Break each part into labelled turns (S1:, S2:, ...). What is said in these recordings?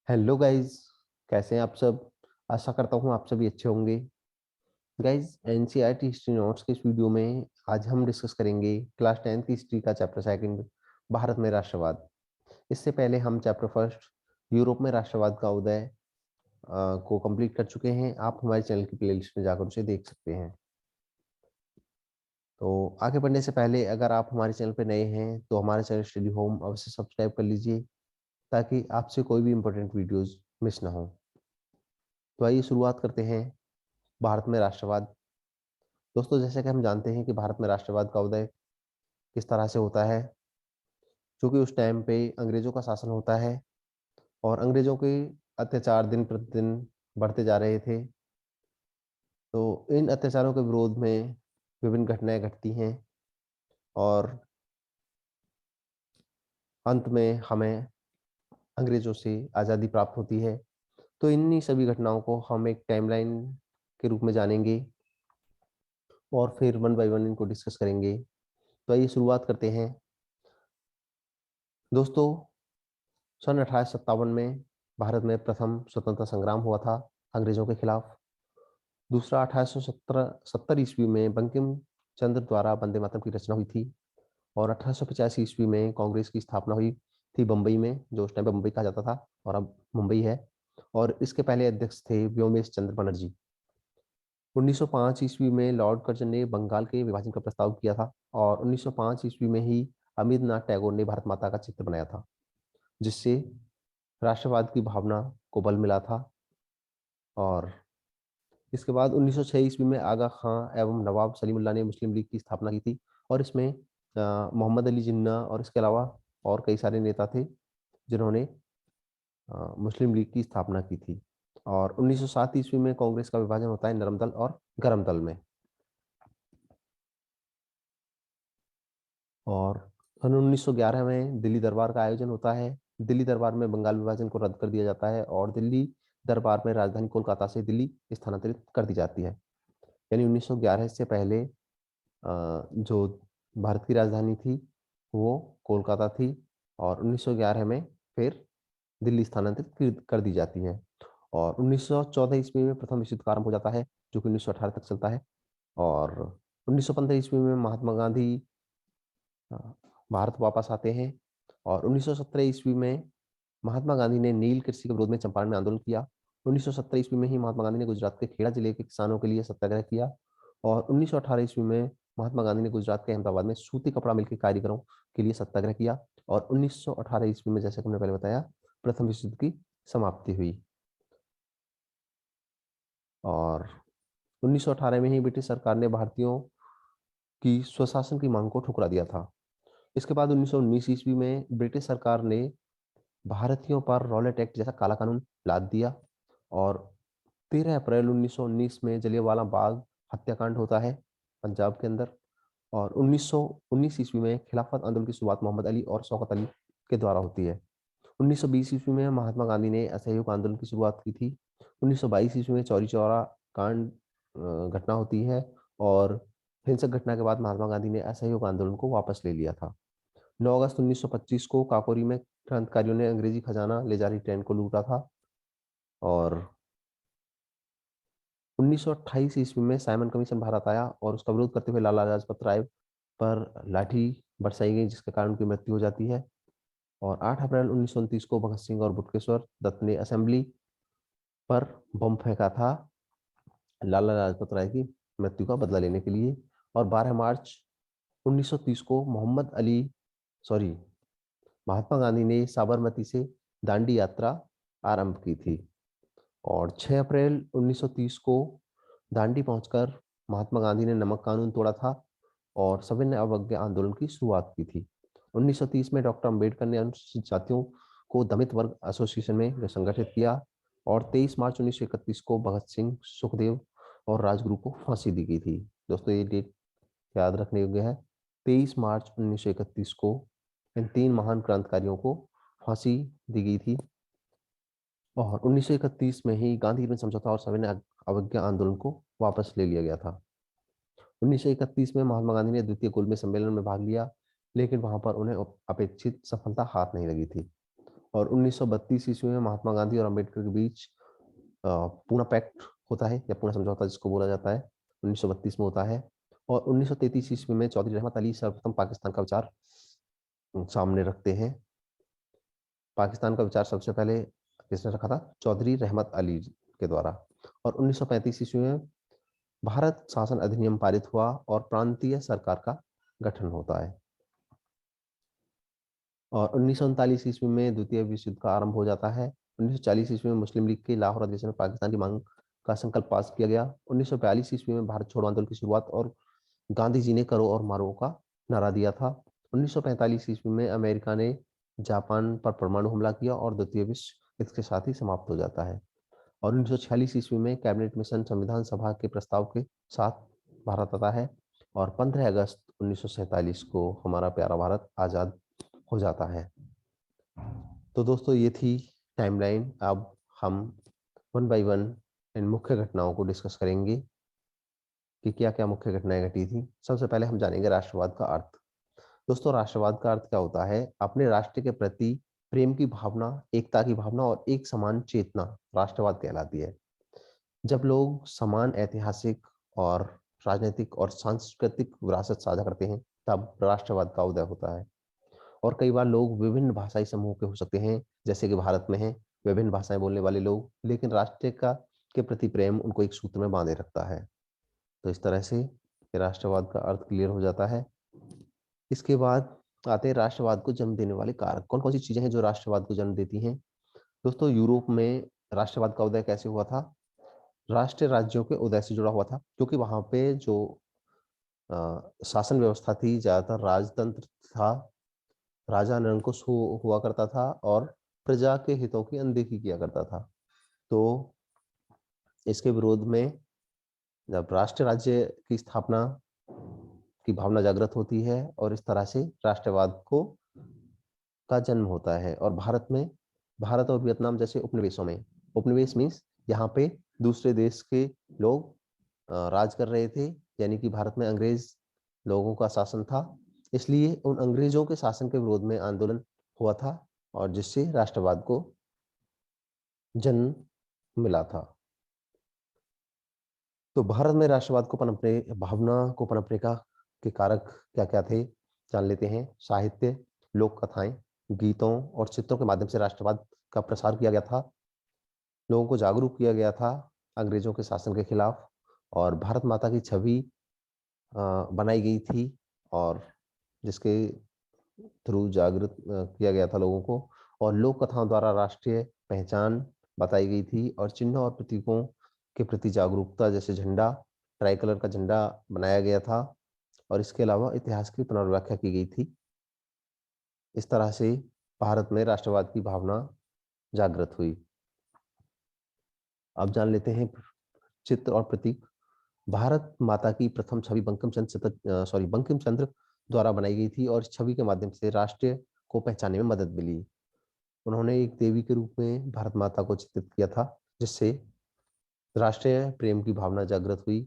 S1: Hello guys. कैसे हैं आप सब। आशा करता हूँ आप सभी अच्छे होंगे। गाइस, एनसीईआरटी हिस्ट्री नोट्स के इस वीडियो में आज हम डिस्कस करेंगे क्लास 10th की हिस्ट्री का चैप्टर सेकंड, भारत में राष्ट्रवाद। इससे पहले हम चैप्टर फर्स्ट, यूरोप में राष्ट्रवाद का उदय को कंप्लीट कर चुके हैं। आप हमारे चैनल की प्लेलिस्ट में जाकर उसे देख सकते हैं। तो आगे बढ़ने से पहले अगर आप हमारे चैनल पर नए हैं तो हमारे चैनल स्टडी होम अवश्य सब्सक्राइब कर लीजिए, ताकि आपसे कोई भी इंपॉर्टेंट वीडियोस मिस ना हो। तो आइए शुरुआत करते हैं। भारत में राष्ट्रवाद। दोस्तों, जैसे कि हम जानते हैं कि भारत में राष्ट्रवाद का उदय किस तरह से होता है। क्योंकि उस टाइम पे अंग्रेजों का शासन होता है और अंग्रेजों के अत्याचार दिन प्रतिदिन बढ़ते जा रहे थे। तो इन अत्याचारों के विरोध में विभिन्न घटनाएं घटती हैं और अंत में हमें अंग्रेजों से आज़ादी प्राप्त होती है। तो इन्हीं सभी घटनाओं को हम एक टाइमलाइन के रूप में जानेंगे और फिर वन बाय वन इनको डिस्कस करेंगे। तो आइए शुरुआत करते हैं। दोस्तों, सन 1857 में भारत में प्रथम स्वतंत्रता संग्राम हुआ था अंग्रेजों के खिलाफ। दूसरा 1870 ईस्वी में बंकिम चंद्र द्वारा वंदे मातरम की रचना हुई थी। और 1885 ईस्वी में कांग्रेस की स्थापना हुई थी बम्बई में, जो उस टाइम पे बम्बई कहा जाता था और अब मुंबई है। और इसके पहले अध्यक्ष थे व्योमेश चंद्र बनर्जी। 1905 ईस्वी में लॉर्ड कर्जन ने बंगाल के विभाजन का प्रस्ताव किया था और 1905 ईस्वी में ही अमिर्नाथ टैगोर ने भारत माता का चित्र बनाया था, जिससे राष्ट्रवाद की भावना को बल मिला था। और इसके बाद 1906 ईस्वी में आगा खां एवं नवाब सलीमुल्लाह ने मुस्लिम लीग की स्थापना की थी। और इसमें मोहम्मद अली जिन्ना और इसके अलावा और कई सारे नेता थे जिन्होंने मुस्लिम लीग की स्थापना की थी। और 1907 ईस्वी में कांग्रेस का विभाजन होता है नरम दल और गरम दल में। और सन 1911 में दिल्ली दरबार का आयोजन होता है। दिल्ली दरबार में बंगाल विभाजन को रद्द कर दिया जाता है और दिल्ली दरबार में राजधानी कोलकाता से दिल्ली स्थानांतरित कर दी जाती है। यानी 1911 से पहले जो भारत की राजधानी थी वो कोलकाता थी और 1911 में फिर दिल्ली स्थानांतरित कर दी जाती है। और 1914 ईस्वी में प्रथम विश्व युद्ध आरंभ हो जाता है, जो कि 1918 तक चलता है। और 1915 ईस्वी में महात्मा गांधी अ, भारत वापस आते हैं। और 1917 ईस्वी में महात्मा गांधी ने नील कृषि के विरोध में चंपारण में आंदोलन किया। 1917 ईस्वी में ही महात्मा गांधी ने गुजरात के खेड़ा जिले के किसानों के लिए सत्याग्रह किया। और 1918 ईस्वी में महात्मा गांधी ने गुजरात के अहमदाबाद में सूती कपड़ा मिल के कारीगरों के लिए सत्याग्रह किया। और 1918 ईस्वी में, जैसे कि हमने पहले बताया, प्रथम विश्व युद्ध की समाप्ति हुई। और 1918 में ही ब्रिटिश सरकार ने भारतीयों की स्वशासन की मांग को ठुकरा दिया था। इसके बाद 1919 ईस्वी में ब्रिटिश सरकार ने भारतीयों पर रॉलेट एक्ट जैसा काला कानून लाद दिया। और 13 अप्रैल 1919 में जलियांवाला बाग हत्याकांड होता है पंजाब के अंदर। और 1919 ईस्वी में खिलाफत आंदोलन की शुरुआत मोहम्मद अली और शौकत अली के द्वारा होती है। 1920 ईस्वी में महात्मा गांधी ने असहयोग आंदोलन की शुरुआत की थी। 1922 ईस्वी में चौरी चौरा कांड घटना होती है और हिंसक घटना के बाद महात्मा गांधी ने असहयोग आंदोलन को वापस ले लिया था। 9 अगस्त 1925 को काकोरी में क्रांतिकारियों ने अंग्रेजी खजाना ले जा रही ट्रेन को लूटा था। और 1928 ईस्वी में साइमन कमीशन भारत आया और उसका विरोध करते हुए लाला लाजपत राय पर लाठी बरसाई गई, जिसके कारण उनकी मृत्यु हो जाती है। और 8 अप्रैल 1929 को भगत सिंह और बटुकेश्वर दत्त ने असेंबली पर बम फेंका था लाला लाजपत राय की मृत्यु का बदला लेने के लिए। और 12 मार्च 1930 को सॉरी महात्मा गांधी ने साबरमती से दांडी यात्रा आरंभ की थी। और 6 अप्रैल 1930 को दांडी पहुंचकर महात्मा गांधी ने नमक कानून तोड़ा था और सविनय अवज्ञा आंदोलन की शुरुआत की थी। 1930 में डॉक्टर अंबेडकर ने अनुसूचित जातियों को दलित वर्ग एसोसिएशन में संगठित किया। और 23 मार्च 1931 को भगत सिंह, सुखदेव और राजगुरु को फांसी दी गई थी। दोस्तों, ये डेट याद रखने योग्य है। 23 मार्च 1931 को इन तीन महान क्रांतिकारियों को फांसी दी गई थी। और 1931 में ही गांधी इरविन समझौता और सविनय अवज्ञा आंदोलन को वापस ले लिया गया था। 1931 में महात्मा गांधी ने द्वितीय गोलमेज सम्मेलन में भाग लिया, लेकिन वहां पर उन्हें अपेक्षित सफलता हाथ नहीं लगी थी। और 1932 ईस्वी में महात्मा गांधी और अंबेडकर के बीच पूना पैक्ट होता है या पूना समझौता जिसको बोला जाता है, 1932 में होता है। और 1933 ईस्वी में चौधरी रहमत अली सर्वप्रथम पाकिस्तान का विचार सामने रखते हैं। पाकिस्तान का विचार सबसे पहले किसने रखा था? चौधरी रहमत अली के द्वारा। और 1935 ईस्वी में भारत शासन अधिनियम पारित हुआ और प्रांतीय सरकार का गठन होता है। और 1939 ईस्वी में द्वितीय विश्व युद्ध का आरंभ हो जाता है। 1940 ईस्वी में मुस्लिम लीग के लाहौर अधिवेशन में पाकिस्तान की मांग का संकल्प पास किया गया। 1942 ईस्वी में भारत छोड़ो आंदोलन की शुरुआत और गांधी जी ने करो और मारो का नारा दिया था। 1945 ईस्वी में अमेरिका ने जापान पर परमाणु हमला किया और द्वितीय विश्व युद्ध के साथ ही समाप्त हो जाता है। और 1946 ईस्वी में कैबिनेट मिशन संविधान सभा के प्रस्ताव के साथ भारत आता है और 15 अगस्त 1947 को हमारा प्यारा भारत आजाद हो जाता है। तो दोस्तों ये थी टाइमलाइन। अब हम वन बाय वन इन मुख्य घटनाओं को डिस्कस करेंगे कि क्या क्या मुख्य घटनाएं घटी थी। सबसे पहले हम जानेंगे राष्ट्रवाद का अर्थ। दोस्तों राष्ट्रवाद का अर्थ क्या होता है? अपने राष्ट्र के प्रति प्रेम की भावना, एकता की भावना और एक समान चेतना राष्ट्रवाद कहलाती है। जब लोग समान ऐतिहासिक और राजनीतिक और सांस्कृतिक विरासत साझा करते हैं तब राष्ट्रवाद का उदय होता है। और कई बार लोग विभिन्न भाषाई समूह के हो सकते हैं, जैसे कि भारत में है विभिन्न भाषाएं बोलने वाले लोग, लेकिन राष्ट्र का के प्रति प्रेम उनको एक सूत्र में बांधे रखता है। तो इस तरह से राष्ट्रवाद का अर्थ क्लियर हो जाता है। इसके बाद आते हैं राष्ट्रवाद को जन्म देने वाले कारक। कौन कौन सी चीजें हैं जो राष्ट्रवाद को जन्म देती हैं? दोस्तों यूरोप में राष्ट्रवाद का उदय कैसे हुआ था? राष्ट्रीय राज्यों के उदय से जुड़ा हुआ था, क्योंकि वहां पे जो शासन व्यवस्था थी ज्यादातर राजतंत्र था, राजा निरंकुश हुआ करता था और प्रजा के हितों की अनदेखी किया करता था। तो इसके विरोध में जब राष्ट्र राज्य की स्थापना की भावना जागृत होती है और इस तरह से राष्ट्रवाद को का जन्म होता है। और भारत और वियतनाम जैसे उपनिवेशों में, उपनिवेश मीन्स यहाँ पे दूसरे देश के लोग राज कर रहे थे, यानी कि भारत में अंग्रेज लोगों का शासन था, इसलिए उन अंग्रेजों के शासन के विरोध में आंदोलन हुआ था और जिससे राष्ट्रवाद को जन्म मिला था। तो भारत में राष्ट्रवाद को पनपने, भावना को पनपने का के कारक क्या क्या थे जान लेते हैं। साहित्य, लोक कथाएं, गीतों और चित्रों के माध्यम से राष्ट्रवाद का प्रसार किया गया था। लोगों को जागरूक किया गया था अंग्रेजों के शासन के खिलाफ और भारत माता की छवि बनाई गई थी और जिसके थ्रू जागृत किया गया था लोगों को। और लोक कथाओं द्वारा राष्ट्रीय पहचान बताई गई थी और चिन्हों और प्रतीकों के प्रति जागरूकता, जैसे झंडा, ट्राई कलर का झंडा बनाया गया था और इसके अलावा इतिहास की पुनर्व्याख्या की गई थी। इस तरह से भारत में राष्ट्रवाद की भावना जागृत हुई। अब जान लेते हैं चित्र और प्रतीक। भारत माता की प्रथम छवि बंकिम चंद्र द्वारा बनाई गई थी और इस छवि के माध्यम से राष्ट्र को पहचानने में मदद मिली। उन्होंने एक देवी के रूप में भारत माता को चित्रित किया था, जिससे राष्ट्रीय प्रेम की भावना जागृत हुई।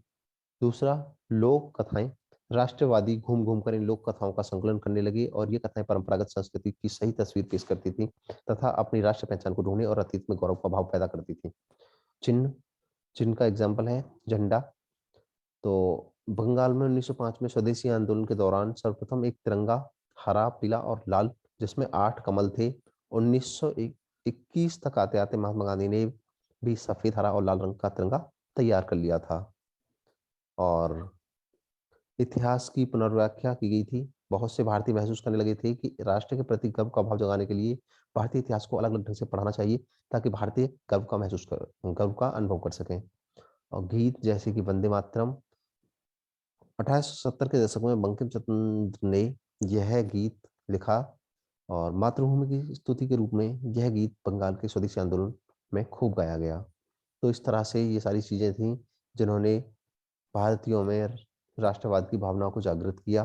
S1: दूसरा, लोक कथाएं। राष्ट्रवादी घूम घूम कर इन लोक कथाओं का संकलन करने लगे और ये कथाएं परंपरागत संस्कृति की सही तस्वीर पेश करती थी तथा अपनी राष्ट्र पहचान को ढूंढने और अतीत में गौरव का भाव पैदा करती थी। चिन्ह, चिन्ह का एग्जाम्पल है झंडा। तो बंगाल में 1905 में स्वदेशी आंदोलन के दौरान सर्वप्रथम एक तिरंगा, हरा, पीला और लाल, जिसमें 8 कमल थे। 1921 तक आते आते महात्मा गांधी ने भी सफेद, हरा और लाल रंग का तिरंगा तैयार कर लिया था। और इतिहास की पुनर्व्याख्या की गई थी। बहुत से भारतीय महसूस करने लगे थे कि राष्ट्र के प्रति गर्व का भाव जगाने के लिए भारतीय इतिहास को अलग अलग ढंग से पढ़ाना चाहिए ताकि भारतीय गर्व का अनुभव कर सकें। और गीत जैसे कि वंदे मातरम, 1870 के दशक में बंकिम चंद्र ने यह गीत लिखा और मातृभूमि की स्तुति के रूप में यह गीत बंगाल के स्वदेशी आंदोलन में खूब गाया गया। तो इस तरह से ये सारी चीजें थी जिन्होंने भारतीयों में राष्ट्रवाद की भावना को जागृत किया।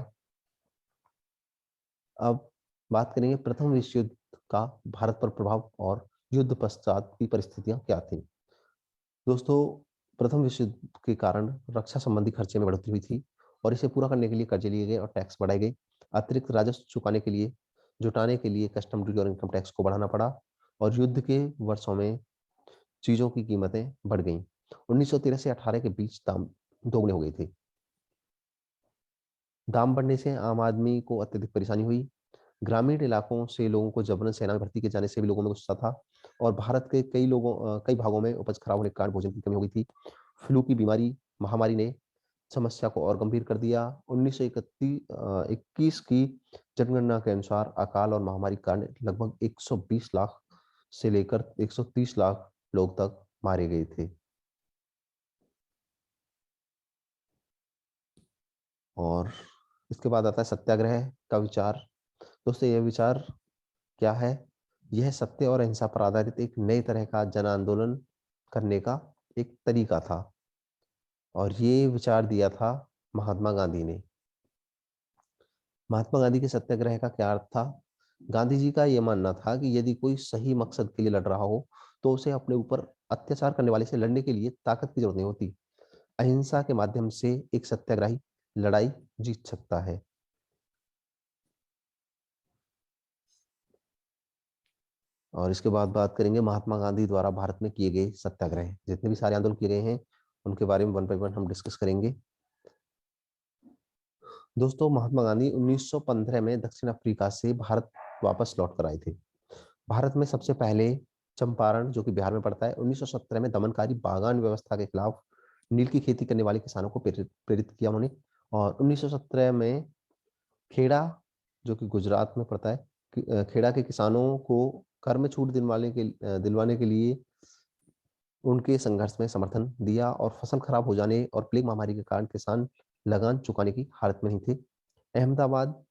S1: अब बात करेंगे प्रथम विश्व युद्ध का भारत पर प्रभाव और युद्ध पश्चात की परिस्थितियां क्या थी। दोस्तों प्रथम विश्व युद्ध के कारण रक्षा संबंधी खर्चे में बढ़ोतरी हुई थी और इसे पूरा करने के लिए कर्जे लिए गए और टैक्स बढ़ाए गए। अतिरिक्त राजस्व जुटाने के लिए कस्टम ड्यूटी और इनकम टैक्स को बढ़ाना पड़ा और युद्ध के वर्षों में चीजों की कीमतें बढ़ गईं। 1913 से 18 के बीच दाम दोगुने हो गए थे। दाम बढ़ने से आम आदमी को अत्यधिक परेशानी हुई। ग्रामीण इलाकों से लोगों को जबरन सेना में भर्ती किए जाने से भी लोगों में गुस्सा था। और भारत के कई भागों में उपज खराब होने के कारण भोजन की कमी हो गई थी। फ्लू की बीमारी महामारी ने समस्या को और गंभीर कर दिया। 1921 की जनगणना के अनुसार अकाल और महामारी के कारण लगभग 120 लाख से लेकर 130 लाख लोग तक मारे गए थे। और इसके बाद आता है सत्याग्रह का विचार। दोस्तों, यह विचार क्या है? यह सत्य और अहिंसा पर आधारित एक नए तरह का जन आंदोलन करने का एक तरीका था। और ये विचार दिया था महात्मा गांधी ने। महात्मा गांधी के सत्याग्रह का क्या अर्थ था? गांधी जी का यह मानना था कि यदि कोई सही मकसद के लिए लड़ रहा हो तो उसे अपने ऊपर अत्याचार करने वाले से लड़ने के लिए ताकत की जरूरत नहीं होती। अहिंसा के माध्यम से एक सत्याग्रही लड़ाई जीत सकता है। और इसके बाद बात करेंगे महात्मा गांधी द्वारा भारत में किए गए सत्याग्रह। जितने भी सारे आंदोलन किए गए हैं उनके बारे में वन बाय वन हम डिस्कस करेंगे। दोस्तों, महात्मा गांधी 1915 में दक्षिण अफ्रीका से भारत वापस लौट कर आए थे। भारत में सबसे पहले चंपारण, जो कि बिहार में पड़ता है, 1917 में दमनकारी बागान व्यवस्था के खिलाफ नील की खेती करने वाले किसानों को प्रेरित किया उन्होंने। और 1917 में खेड़ा, जो कि गुजरात में पड़ता है, खेड़ा के किसानों को कर में छूट दिलवाने के लिए उनके संघर्ष में समर्थन दिया। और फसल खराब हो जाने और प्लेग महामारी के कारण किसान लगान चुकाने की हालत में नहीं थे। अहमदाबाद,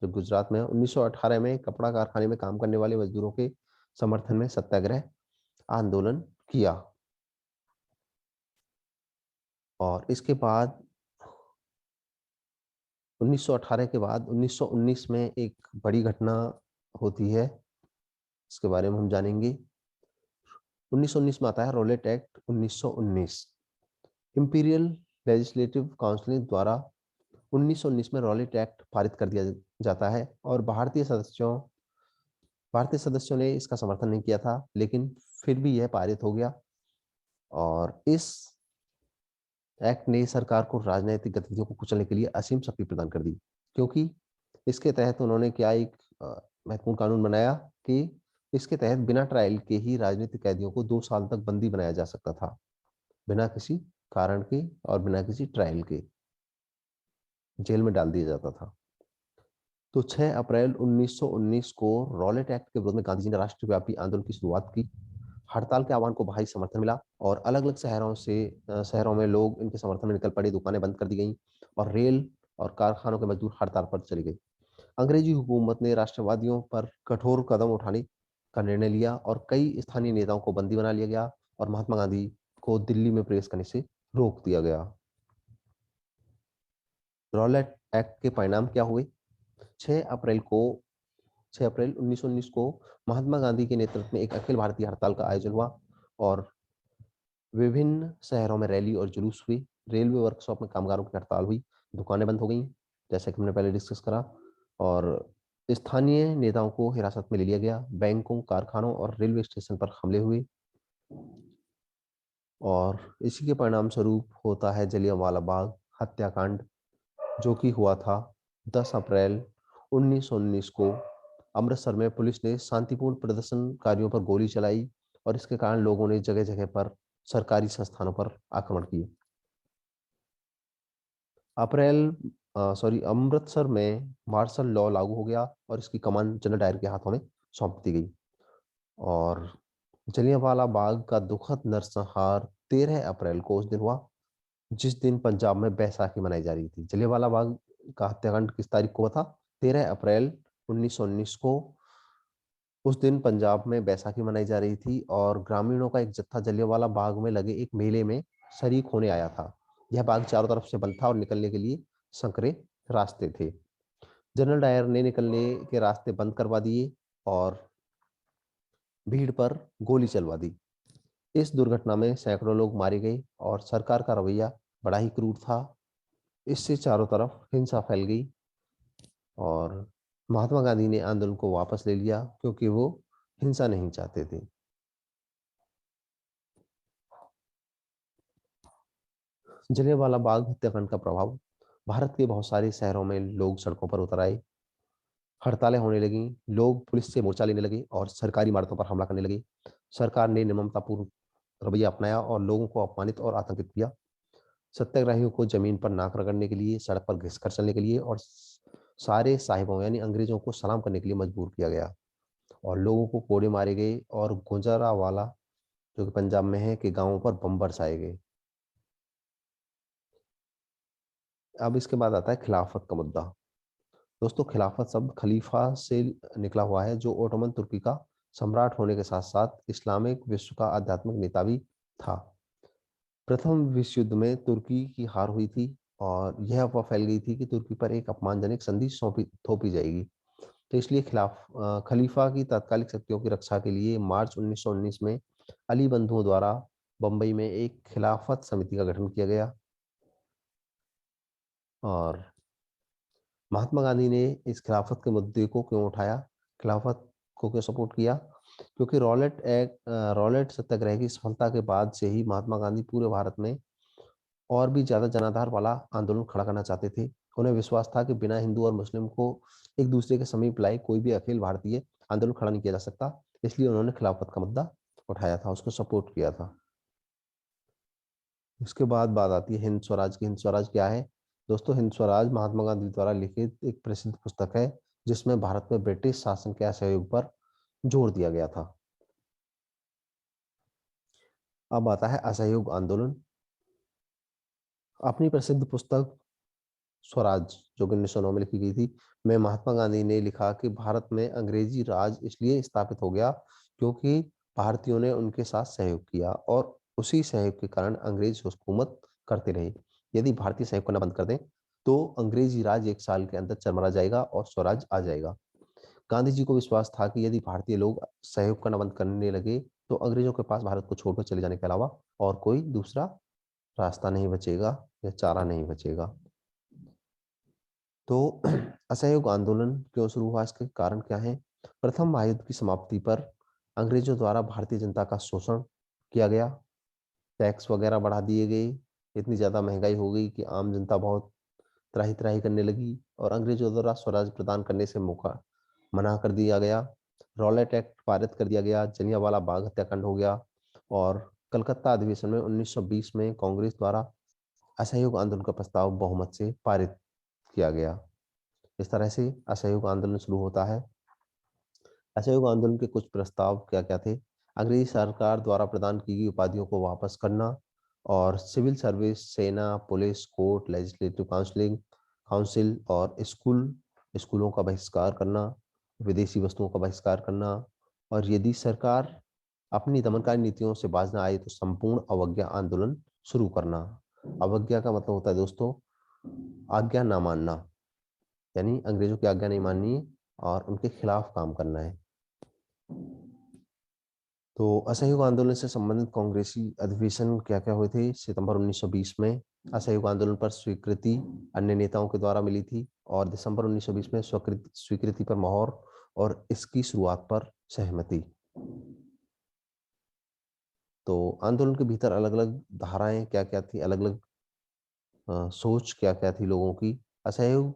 S1: जो गुजरात में है, 1918 में कपड़ा कारखाने में काम करने वाले मजदूरों के समर्थन में सत्याग्रह आंदोलन किया। और इसके बाद 1918 के बाद 1919 में एक बड़ी घटना होती है, इसके बारे में हम जानेंगे। 1919 में आता है Rowlatt act 1919। Imperial legislative council द्वारा 1919 में रॉलेट एक्ट पारित कर दिया जाता है। और भारतीय सदस्यों ने इसका समर्थन नहीं किया था, लेकिन फिर भी यह पारित हो गया। और इस एक्ट ने सरकार को राजनीतिक गतिविधियों को कुचलने के लिए असीम शक्ति प्रदान कर दी, क्योंकि इसके तहत उन्होंने क्या एक महत्वपूर्ण कानून बनाया कि इसके तहत बिना ट्रायल के ही राजनीतिक कैदियों को 2 साल तक बंदी बनाया जा सकता था, बिना किसी कारण के और बिना किसी ट्रायल के जेल में डाल दिया जाता था। तो 6 अप्रैल 1919 को रॉलेट एक्ट के विरोध में गांधी जी ने राष्ट्रव्यापी आंदोलन की शुरुआत की। हड़ताल के आह्वान को भारी समर्थन मिला और अलग अलग शहरों में लोग इनके समर्थन में निकल पड़े। दुकानें बंद कर दी गई और रेल और कारखानों के मजदूर हड़ताल पर चले गए। अंग्रेजी हुकूमत ने राष्ट्रवादियों पर कठोर कदम उठाने का निर्णय लिया और कई स्थानीय नेताओं को बंदी बना लिया गया और महात्मा गांधी को दिल्ली में प्रवेश करने से रोक दिया गया। रॉलेट एक्ट के परिणाम क्या हुए? 6 अप्रैल को 6 अप्रैल 1919 को महात्मा गांधी के नेतृत्व में एक अखिल भारतीय हड़ताल का आयोजन हुआ और विभिन्न शहरों में रैली और जुलूस हुई। रेलवे वर्कशॉप में कामगारों की हड़ताल हुई, दुकानें बंद हो गई, जैसे कि हमने पहले डिस्कस करा। और स्थानीय नेताओं को हिरासत में ले लिया गया। बैंकों, कारखानों और रेलवे स्टेशन पर हमले हुए। और इसी के परिणाम स्वरूप होता है जलियांवाला बाग हत्याकांड, जो कि हुआ था 10 अप्रैल 1919 को। अमृतसर में पुलिस ने शांतिपूर्ण प्रदर्शनकारियों पर गोली चलाई और इसके कारण लोगों ने जगह जगह पर सरकारी संस्थानों पर आक्रमण किए। अमृतसर में मार्शल लॉ लागू हो गया और इसकी कमान जनरल डायर के हाथों में सौंप दी गई। और जलियांवाला बाग का दुखद नरसंहार 13 अप्रैल को उस दिन हुआ जिस दिन पंजाब में बैसाखी मनाई जा रही थी। जलियांवाला बाग का हत्याकांड किस तारीख को हुआ था? 13 अप्रैल 1919 को। उस दिन पंजाब में बैसाखी मनाई जा रही थी और ग्रामीणों का एक जत्था जलियांवाला बाग में लगे एक मेले में शरीक होने आया था। यह बाग चारों तरफ से बंद था और निकलने के लिए संकरे रास्ते थे। जनरल डायर ने निकलने के रास्ते बंद करवा दिए और भीड़ पर गोली चलवा दी। इस दुर्घटना में सैकड़ों लोग मारे गए और सरकार का रवैया बड़ा ही क्रूर था। इससे चारों तरफ हिंसा फैल गई और महात्मा गांधी ने आंदोलन को वापस ले लिया, क्योंकि वो हिंसा नहीं चाहते थे। जलियांवाला बाग हत्याकांड का प्रभाव। भारत के बहुत सारे शहरों में लोग सड़कों पर उतर आए, हड़तालें होने लगी, लोग पुलिस से मोर्चा लेने लगे और सरकारी इमारतों पर हमला करने लगे। सरकार ने निर्ममतापूर्ण रवैया अपनाया और लोगों को अपमानित और आतंकित किया। सत्याग्रहियों को जमीन पर नाक रगड़ने के लिए, सड़क पर घिसकर चलने के लिए और सारे साहिबों यानी अंग्रेजों को सलाम करने के लिए मजबूर किया गया और लोगों को कोड़े मारे गए और गुजरांवाला जो कि पंजाब में है के गांवों पर बम बरसाए गए। अब इसके बाद आता है खिलाफत का मुद्दा। दोस्तों, खिलाफत शब्द खलीफा से निकला हुआ है, जो ओटोमन तुर्की का सम्राट होने के साथ साथ इस्लामिक विश्व का आध्यात्मिक नेता भी था। प्रथम विश्व युद्ध में तुर्की की हार हुई थी और यह अफवाह फैल गई थी कि तुर्की पर एक अपमानजनक संधि सौंपी थोपी जाएगी। तो इसलिए खलीफा की तात्कालिक शक्तियों की रक्षा के लिए मार्च 1919 में अली बंधुओं द्वारा बंबई में एक खिलाफत समिति का गठन किया गया और महात्मा गांधी ने इस खिलाफत के मुद्दे को क्यों उठाया, खिलाफत को क्यों सपोर्ट किया? क्योंकि रॉलेट सत्याग्रह की सफलता के बाद से ही महात्मा गांधी पूरे भारत में और भी ज्यादा जनाधार वाला आंदोलन खड़ा करना चाहते थे। उन्हें विश्वास था कि बिना हिंदू और मुस्लिम को एक दूसरे के समीप लाए कोई भी अखिल भारतीय आंदोलन खड़ा नहीं किया जा सकता। इसलिए उन्होंने खिलाफत का मुद्दा उठाया था, उसको सपोर्ट किया था। इसके बाद बात आती है हिंद स्वराज की। हिंद स्वराज क्या है? दोस्तों, हिंद स्वराज महात्मा गांधी द्वारा लिखित एक प्रसिद्ध पुस्तक है जिसमें भारत में ब्रिटिश शासन के असहयोग पर जोर दिया गया था। अब आता है असहयोग आंदोलन। अपनी प्रसिद्ध पुस्तक स्वराज जो कि 1909 में लिखी गई थी में महात्मा गांधी ने लिखा कि भारत में अंग्रेजी राज इसलिए स्थापित हो गया क्योंकि भारतीयों ने उनके साथ सहयोग किया और उसी सहयोग के कारण अंग्रेज हुकूमत करते रहे। यदि भारतीय सहयोग करना बंद कर दें तो अंग्रेजी राज 1 साल के अंदर चरमरा जाएगा और स्वराज आ जाएगा। गांधी जी को विश्वास था कि यदि भारतीय लोग सहयोग करना बंद करने लगे तो अंग्रेजों के पास भारत को छोड़कर चले जाने के अलावा और कोई दूसरा रास्ता नहीं बचेगा या चारा नहीं बचेगा। तो असहयोग आंदोलन क्यों शुरू हुआ, इसके कारण क्या है? प्रथम महायुद्ध की समाप्ति पर अंग्रेजों द्वारा भारतीय जनता का शोषण किया गया, टैक्स वगैरह बढ़ा दिए गए, इतनी ज्यादा महंगाई हो गई कि आम जनता बहुत त्राही त्राही करने लगी और अंग्रेजों द्वारा स्वराज प्रदान करने से मौका मना कर दिया गया। रॉलेट एक्ट पारित कर दिया गया, जलियांवाला बाग हत्याकांड हो गया और कलकत्ता अधिवेशन में 1920 में कांग्रेस द्वारा असहयोग आंदोलन का प्रस्ताव बहुमत से पारित किया गया। इस तरह से असहयोग आंदोलन शुरू होता है। असहयोग आंदोलन के कुछ प्रस्ताव क्या क्या थे? अंग्रेजी सरकार द्वारा प्रदान की गई उपाधियों को वापस करना और सिविल सर्विस, सेना, पुलिस, कोर्ट, लेजिस्लेटिव काउंसिल और स्कूलों का बहिष्कार करना, विदेशी वस्तुओं का बहिष्कार करना और यदि सरकार अपनी दमनकारी नीतियों से बाज ना आए तो संपूर्ण अवज्ञा आंदोलन शुरू करना। अवज्ञा का मतलब होता है दोस्तों आज्ञा ना मानना, यानी अंग्रेजों की आज्ञा नहीं माननी है और उनके खिलाफ काम करना है। तो असहयोग आंदोलन से संबंधित कांग्रेसी अधिवेशन क्या क्या हुए थे? सितंबर 1920 में असहयोग आंदोलन पर स्वीकृति अन्य नेताओं के द्वारा मिली थी और दिसंबर 1920 में स्वीकृति पर मोहर और इसकी शुरुआत पर सहमति। तो आंदोलन के भीतर अलग अलग धाराएं क्या क्या थी, अलग अलग सोच क्या क्या थी लोगों की। असहयोग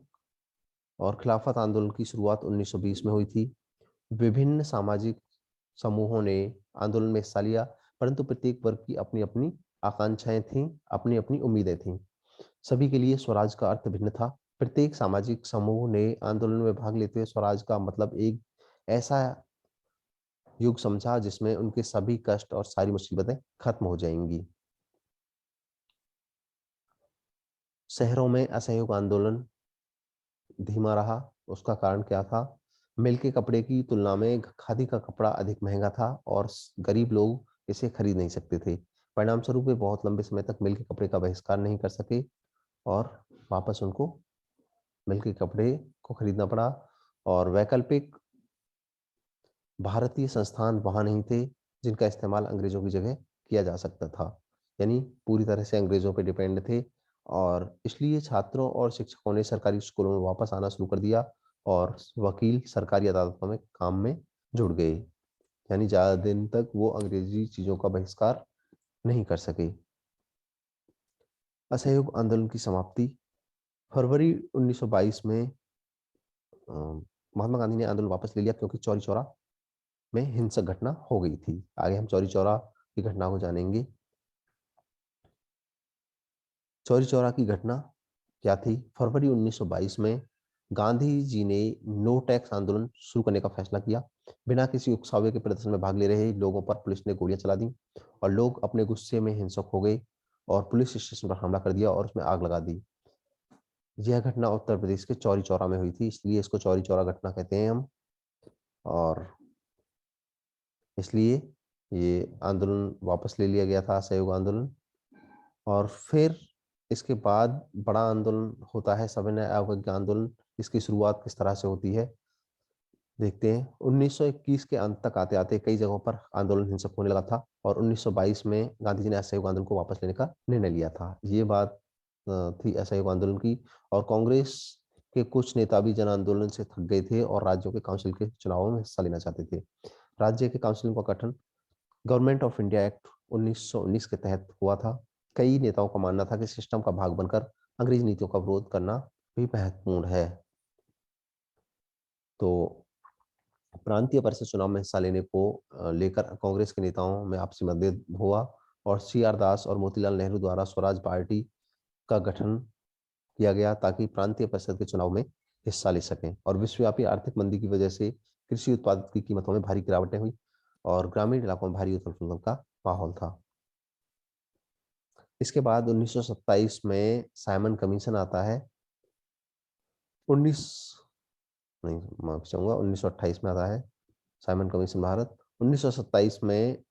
S1: और खिलाफत आंदोलन की शुरुआत 1920 में हुई थी। विभिन्न सामाजिक समूहों ने आंदोलन में हिस्सा लिया, परंतु प्रत्येक वर्ग की अपनी अपनी आकांक्षाएं थीं, अपनी अपनी उम्मीदें थीं। सभी के लिए स्वराज का अर्थ भिन्न था। प्रत्येक सामाजिक समूह ने आंदोलन में भाग लेते हुए स्वराज का मतलब एक ऐसा युग समझा जिसमें उनके सभी कष्ट और सारी मुसीबतें खत्म हो जाएंगी। शहरों में असहयोग आंदोलन धीमा रहा। उसका कारण क्या था? मिल के कपड़े की तुलना में खादी का कपड़ा अधिक महंगा था और गरीब लोग इसे खरीद नहीं सकते थे। परिणाम स्वरूप वे बहुत लंबे समय तक मिल के कपड़े का बहिष्कार नहीं कर सके और वापस उनको मिल के कपड़े को खरीदना पड़ा। और वैकल्पिक भारतीय संस्थान वहां नहीं थे जिनका इस्तेमाल अंग्रेजों की जगह किया जा सकता था, यानी पूरी तरह से अंग्रेजों पर डिपेंड थे। और इसलिए छात्रों और शिक्षकों ने सरकारी स्कूलों में वापस आना शुरू कर दिया और वकील सरकारी अदालतों में काम में जुड़ गए। यानी ज्यादा दिन तक वो अंग्रेजी चीजों का बहिष्कार नहीं कर सके। असहयोग आंदोलन की समाप्ति। फरवरी 1922 में महात्मा गांधी ने आंदोलन वापस ले लिया क्योंकि चौरी चौरा में हिंसक घटना हो गई थी। आगे हम चौरी चौरा की घटना को जानेंगे। चौरी चौरा की घटना क्या थी? फरवरी 1922 में गांधी जी ने नो टैक्स आंदोलन शुरू करने का फैसला किया। बिना किसी उकसावे के प्रदर्शन में भाग ले रहे लोगों पर पुलिस ने गोलियां चला दी और लोग अपने गुस्से में हिंसक हो गए और पुलिस स्टेशन पर हमला कर दिया और उसमें आग लगा दी। यह घटना उत्तर प्रदेश के चौरी चौरा में हुई थी, इसलिए इसको चौरी चौरा घटना कहते हैं हम। और इसलिए ये आंदोलन वापस ले लिया गया था, असहयोग आंदोलन। और फिर इसके बाद बड़ा आंदोलन होता है सविनय अवज्ञा आंदोलन। इसकी शुरुआत किस तरह से होती है देखते हैं। 1921 के अंत तक आते आते कई जगहों पर आंदोलन हिंसक होने लगा था और 1922 में गांधी जी ने असहयोग आंदोलन को वापस लेने का निर्णय लिया था। ये बात थी असहयोग आंदोलन की। और कांग्रेस के कुछ नेता भी जन आंदोलन से थक गए थे और राज्यों के काउंसिल के चुनावों में हिस्सा लेना चाहते थे। राज्य के काउंसिल का गठन गवर्नमेंट ऑफ इंडिया एक्ट 1919 के तहत हुआ था। कई नेताओं का मानना था कि सिस्टम का भाग बनकर अंग्रेजी नीतियों का विरोध करना भी महत्वपूर्ण है। तो प्रांतीय परिषद चुनाव में हिस्सा लेने को लेकर कांग्रेस के नेताओं में आपसी मतभेद हुआ और CR दास और मोतीलाल नेहरू द्वारा स्वराज पार्टी का गठन किया गया ताकि प्रांतीय परिषद के चुनाव में हिस्सा ले सकें। और विश्वव्यापी आर्थिक मंदी की वजह से कृषि उत्पाद की कीमतों में भारी गिरावटें हुई और ग्रामीण इलाकों में भारी उथल पुथल का माहौल था। इसके बाद 1927 में साइमन कमीशन आता है। 19 नहीं, माफी चाहूंगा, 1928 में आता है साइमन कमीशन भारत। 1927 में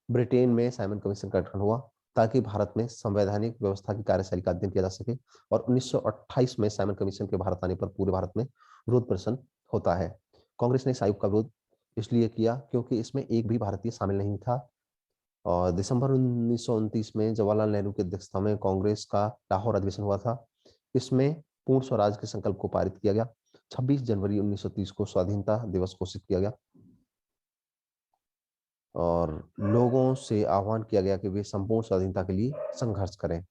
S1: ब्रिटेन में साइमन कमीशन का गठन हुआ ताकि भारत में संवैधानिक व्यवस्था की कार्यशैली का अध्ययन किया जा सके। और 1928 में साइमन कमीशन के भारत आने पर पूरे भारत में विरोध प्रदर्शन होता है। कांग्रेस ने इस आयोग का विरोध इसलिए किया क्योंकि इसमें एक भी भारतीय शामिल नहीं था। और दिसंबर 1929 में जवाहरलाल नेहरू की अध्यक्षता में कांग्रेस का लाहौर अधिवेशन हुआ था। इसमें पूर्ण स्वराज के संकल्प को पारित किया गया। 26 जनवरी 1930 को स्वाधीनता दिवस घोषित किया गया और लोगों से आह्वान किया गया कि वे संपूर्ण स्वाधीनता के लिए संघर्ष करें।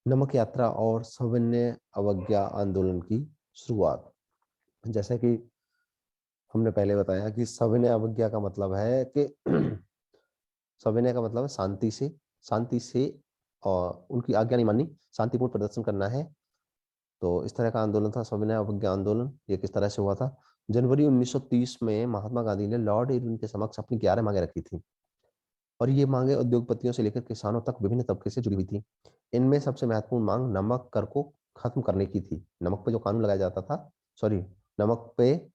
S1: नमक यात्रा और सविनय अवज्ञा आंदोलन की शुरुआत। जैसे कि हमने पहले बताया कि सविनय अवज्ञा का मतलब है कि सविनय का मतलब है शांति से और उनकी आज्ञा नहीं माननी, शांतिपूर्ण प्रदर्शन करना है। तो इस तरह का आंदोलन था सविनय अवज्ञा आंदोलन। ये किस तरह से हुआ था? जनवरी 1930 में महात्मा गांधी ने लॉर्ड इरविन के समक्ष अपनी 11 मांगे रखी थी और ये मांगे उद्योगपतियों से लेकर किसानों तक विभिन्न तबके से जुड़ी हुई थी। इनमें सबसे महत्वपूर्ण मांग नमक कर को खत्म करने की थी। नमक पे जो कानून लगाया जाता था, सॉरी, नमक पे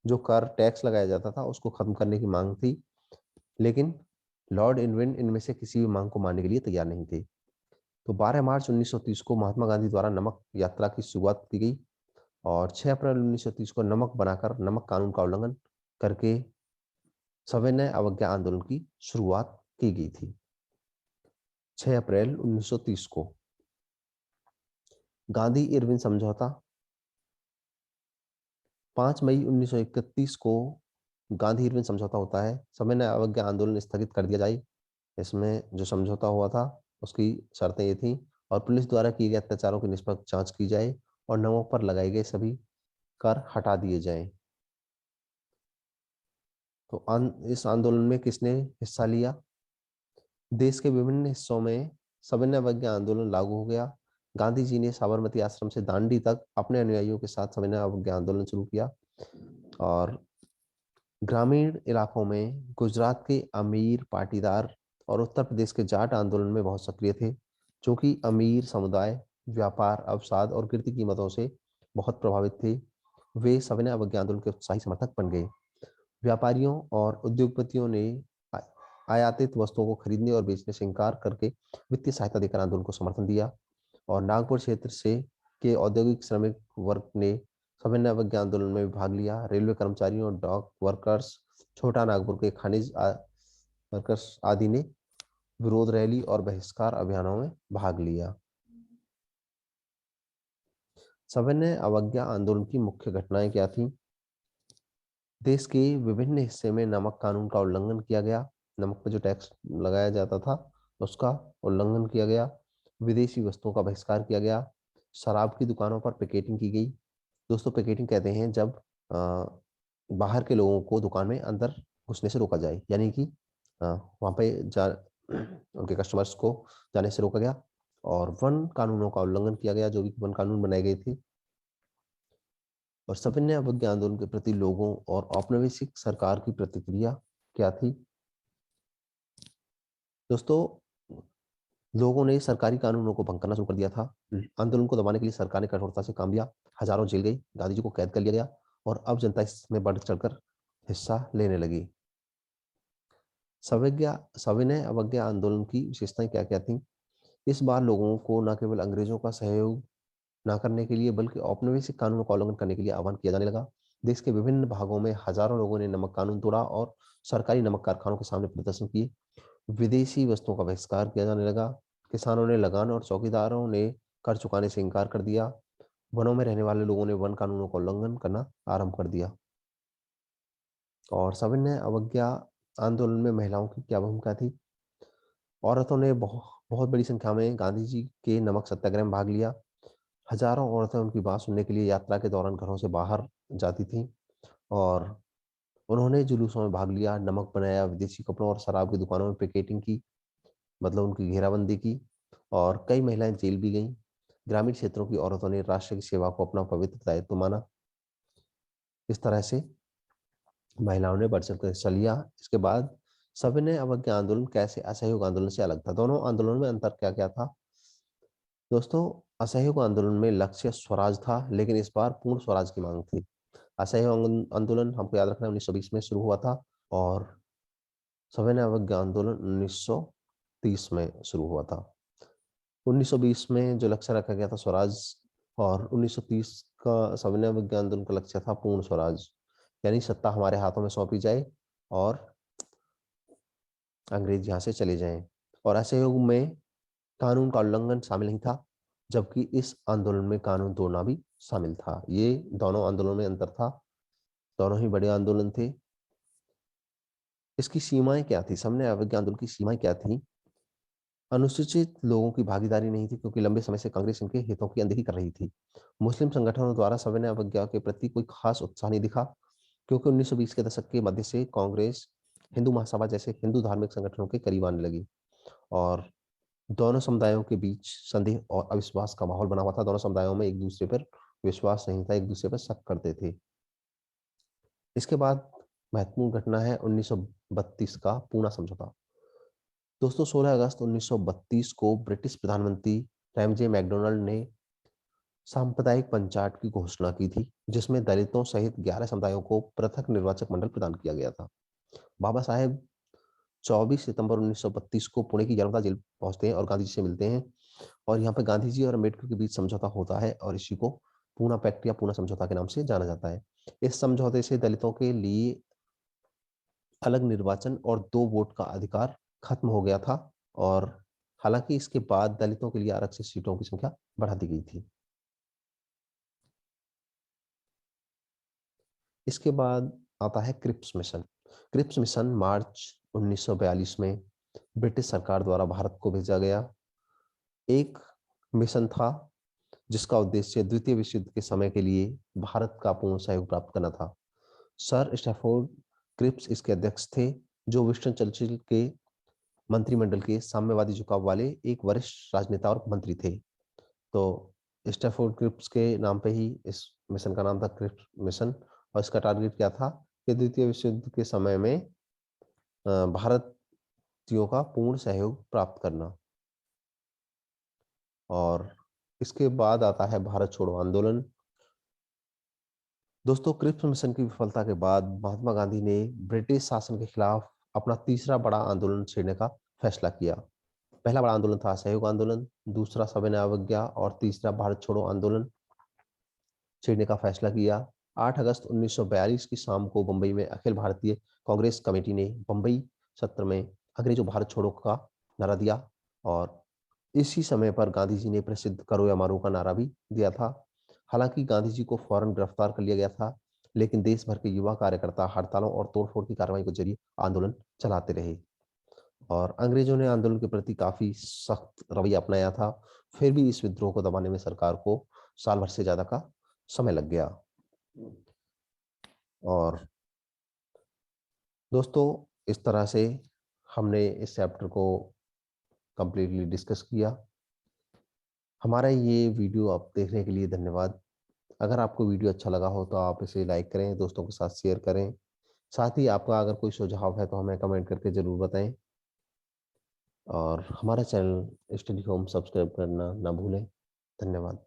S1: जो कर टैक्स लगाया जाता था उसको खत्म करने की मांग थी। लेकिन लॉर्ड इरविन इनमें से किसी भी मांग को मानने के लिए तैयार नहीं थे। तो 12 मार्च 1930 को महात्मा गांधी द्वारा नमक यात्रा की शुरुआत की गई और 6 अप्रैल 1930 को नमक बनाकर नमक कानून का उल्लंघन करके सविनय अवज्ञा आंदोलन की शुरुआत की गई थी। 6 अप्रैल 1930 को गांधी इरविन समझौता। 5 मई 1931 को गांधी इरविन समझौता होता है। सविनय अवज्ञा आंदोलन स्थगित कर दिया जाए, इसमें जो समझौता हुआ था उसकी शर्तें ये थी। और पुलिस द्वारा किए गए अत्याचारों की निष्पक्ष जांच की जाए और नमक पर लगाए गए सभी कर हटा दिए जाएं। तो इस आंदोलन में किसने हिस्सा लिया? देश के विभिन्न हिस्सों में सविनय अवज्ञा आंदोलन लागू हो गया। गांधी जी ने साबरमती आश्रम से दांडी तक अपने अनुयायियों के साथ सविनय अवज्ञा आंदोलन शुरू किया। और ग्रामीण इलाकों में गुजरात के अमीर पाटीदार और उत्तर प्रदेश के जाट आंदोलन में बहुत सक्रिय थे। जो कि अमीर समुदाय व्यापार अवसाद और गिरती कीमतों से बहुत प्रभावित थे, वे सविनय अवज्ञा आंदोलन के उत्साही समर्थक बन गए। व्यापारियों और उद्योगपतियों ने आयातित वस्तुओं को खरीदने और बेचने से इंकार करके वित्तीय सहायता देकर आंदोलन को समर्थन दिया। और नागपुर क्षेत्र से के औद्योगिक श्रमिक वर्ग ने सविनय अवज्ञा आंदोलन में भाग लिया। रेलवे कर्मचारियों, डॉक वर्कर्स, छोटा नागपुर के खनिज वर्कर्स आदि ने विरोध रैली और बहिष्कार अभियानों में भाग लिया। सविनय अवज्ञा आंदोलन की मुख्य घटनाएं क्या थी? देश के विभिन्न हिस्से में नमक कानून का उल्लंघन किया गया। नमक पर जो टैक्स लगाया जाता था उसका उल्लंघन किया गया। विदेशी वस्तुओं का बहिष्कार किया गया। शराब की दुकानों पर पिकेटिंग की गई। दोस्तों, पिकेटिंग कहते हैं जब बाहर के लोगों को दुकान में अंदर घुसने से रोका जाए, यानी कि वहाँ पे उनके कस्टमर्स को जाने से रोका गया। और वन कानूनों का उल्लंघन किया गया, जो भी वन कानून बनाए गए थे। और सविनय अवज्ञा आंदोलन के प्रति लोगों और औपनिवेशिक सरकार की प्रतिक्रिया क्या थी? दोस्तों, लोगों ने सरकारी कानूनों को भंग करना शुरू कर दिया था। आंदोलन को दबाने के लिए सरकार ने कठोरता से काम लिया। हजारों जेल गई, गांधी जी को कैद कर लिया गया और अब जनता इसमें बढ़ चढ़कर हिस्सा लेने लगी। सविनय अवज्ञा आंदोलन की विशेषताएं क्या क्या थी? इस बार लोगों को न केवल अंग्रेजों का सहयोग न करने के लिए बल्कि औपनिवेशिक कानूनों का उल्लंघन करने के लिए आह्वान किया जाने लगा। देश के विभिन्न भागों में हजारों लोगों ने नमक कानून तोड़ा और सरकारी नमक कारखानों के सामने प्रदर्शन किए। विदेशी वस्तुओं का बहिष्कार किया जाने लगा। किसानों ने लगान और चौकीदारों ने कर चुकाने से इनकार कर दिया। वनों में रहने वाले लोगों ने वन कानूनों का उल्लंघन करना आरंभ कर दिया। और सविनय अवज्ञा आंदोलन में महिलाओं की क्या भूमिका थी? औरतों ने बहुत बहुत बड़ी संख्या में गांधी जी के नमक सत्याग्रह में भाग लिया। हजारों औरतें उनकी बात सुनने के लिए यात्रा के दौरान घरों से बाहर जाती थीं और उन्होंने जुलूसों में भाग लिया, नमक बनाया, विदेशी कपड़ों और शराब की दुकानों में पिकेटिंग की, मतलब उनकी घेराबंदी की। और कई महिलाएं जेल भी गईं। ग्रामीण क्षेत्रों की औरतों ने राष्ट्र की सेवा को अपना पवित्र दायित्व माना। इस तरह से महिलाओं ने बढ़ चढ़कर हिस्सा लिया। इसके बाद सविनय अवज्ञा आंदोलन कैसे असहयोग आंदोलन से अलग था? दोनों आंदोलनों में अंतर क्या क्या था? दोस्तों, असहयोग आंदोलन में लक्ष्य स्वराज था, लेकिन इस बार पूर्ण स्वराज की मांग थी। असहयोग आंदोलन, हमको याद रखना है, 1920 में शुरू हुआ था और सविनय अवज्ञा आंदोलन 1930 में शुरू हुआ था। 1920 में जो लक्ष्य रखा गया था स्वराज, और 1930 का सविनय अवज्ञा आंदोलन का लक्ष्य था पूर्ण स्वराज, यानी सत्ता हमारे हाथों में सौंपी जाए और अंग्रेज यहाँ से चले जाएं। और असहयोग में कानून का उल्लंघन शामिल नहीं था, जबकि इस आंदोलन में कानून तोड़ना भी शामिल था। ये दोनों आंदोलनों में अंतर था। दोनों ही बड़े आंदोलन थे। इसकी सीमाएं क्या थी? सविनय अवज्ञा आंदोलन की सीमाएं क्या थी? अनुसूचित लोगों की भागीदारी नहीं थी, क्योंकि लंबे समय से कांग्रेस इनके हितों की अनदेखी कर रही थी। मुस्लिम संगठनों द्वारा सविनय अवज्ञा के प्रति कोई खास उत्साह नहीं दिखा, क्योंकि 1920 के दशक के मध्य से कांग्रेस हिंदू महासभा जैसे हिंदू धार्मिक संगठनों के करीब आने लगी और दोनों समुदायों के बीच संदेह और अविश्वास का माहौल बना हुआ था। दोनों समुदायों में एक दूसरे पर विश्वास नहीं था, एक दूसरे पर शक करते थे। इसके बाद महत्वपूर्ण घटना है 1932 का पूना समझौता। दोस्तों, 16 अगस्त 1932 को ब्रिटिश प्रधानमंत्री रैमजे मैकडोनल्ड ने सांप्रदायिक पंचायत की घोषणा की थी, जिसमें दलितों सहित 11 समुदायों को पृथक निर्वाचक मंडल प्रदान किया गया था। बाबा साहेब 24 सितंबर 1932 को पुणे की यरमदा जेल पहुंचते हैं और गांधी जी से मिलते हैं। और यहाँ पे गांधी जी और अम्बेडकर के बीच समझौता होता है और इसी को पूना पैक्ट या पूना समझौता के नाम से जाना जाता है। इस समझौते से दलितों के लिए अलग निर्वाचन और 2 वोट का अधिकार खत्म हो गया था। और हालांकि इसके बाद दलितों के लिए आरक्षित सीटों की संख्या बढ़ा दी गई थी। इसके बाद आता है क्रिप्स मिशन। क्रिप्स मिशन मार्च 1942 में ब्रिटिश सरकार द्वारा भारत को भेजा गया एक मिशन था, जिसका उद्देश्य द्वितीय विश्व युद्ध के समय के लिए भारत का पूर्ण सहयोग प्राप्त करना था। सर स्टैफोर्ड क्रिप्स इसके अध्यक्ष थे, जो विंस्टन चर्चिल के मंत्रिमंडल के साम्यवादी झुकाव वाले एक वरिष्ठ राजनेता और मंत्री थे। तो स्टैफोर्ड क्रिप्स के नाम पे ही इस मिशन का नाम था, क्रिप्स मिशन। और इसका टारगेट क्या था कि द्वितीय विश्व युद्ध के समय में भारतीयों का पूर्ण सहयोग प्राप्त करना। और इसके बाद आता है भारत छोड़ो आंदोलन। दोस्तों, क्रिप्स मिशन की विफलता के बाद महात्मा गांधी ने ब्रिटिश शासन के खिलाफ अपना तीसरा बड़ा आंदोलन छेड़ने का फैसला किया। पहला बड़ा आंदोलन था असहयोग आंदोलन, दूसरा सविनय अवज्ञा और तीसरा भारत छोड़ो आंदोलन छेड़ने का फैसला किया। 8 अगस्त 1942 की शाम को बंबई में अखिल भारतीय कांग्रेस कमेटी ने बंबई सत्र में अंग्रेजों भारत छोड़ो का नारा दिया और इसी समय पर गांधी जी ने प्रसिद्ध करो या मारो का नारा भी दिया था। हालांकि गांधी जी को फौरन गिरफ्तार कर लिया गया था लेकिन देश भर के युवा कार्यकर्ता हड़तालों और तोड़फोड़ की कार्रवाई के जरिए आंदोलन चलाते रहे और अंग्रेजों ने आंदोलन के प्रति काफी सख्त रवैया अपनाया था। फिर भी इस विद्रोह को दबाने में सरकार को साल भर से ज्यादा का समय लग गया। और दोस्तों, इस तरह से हमने इस चैप्टर को कंप्लीटली डिस्कस किया। हमारा ये वीडियो आप देखने के लिए धन्यवाद। अगर आपको वीडियो अच्छा लगा हो तो आप इसे लाइक करें, दोस्तों के साथ शेयर करें। साथ ही आपका अगर कोई सुझाव है तो हमें कमेंट करके ज़रूर बताएं और हमारा चैनल स्टडी होम सब्सक्राइब करना ना भूलें। धन्यवाद।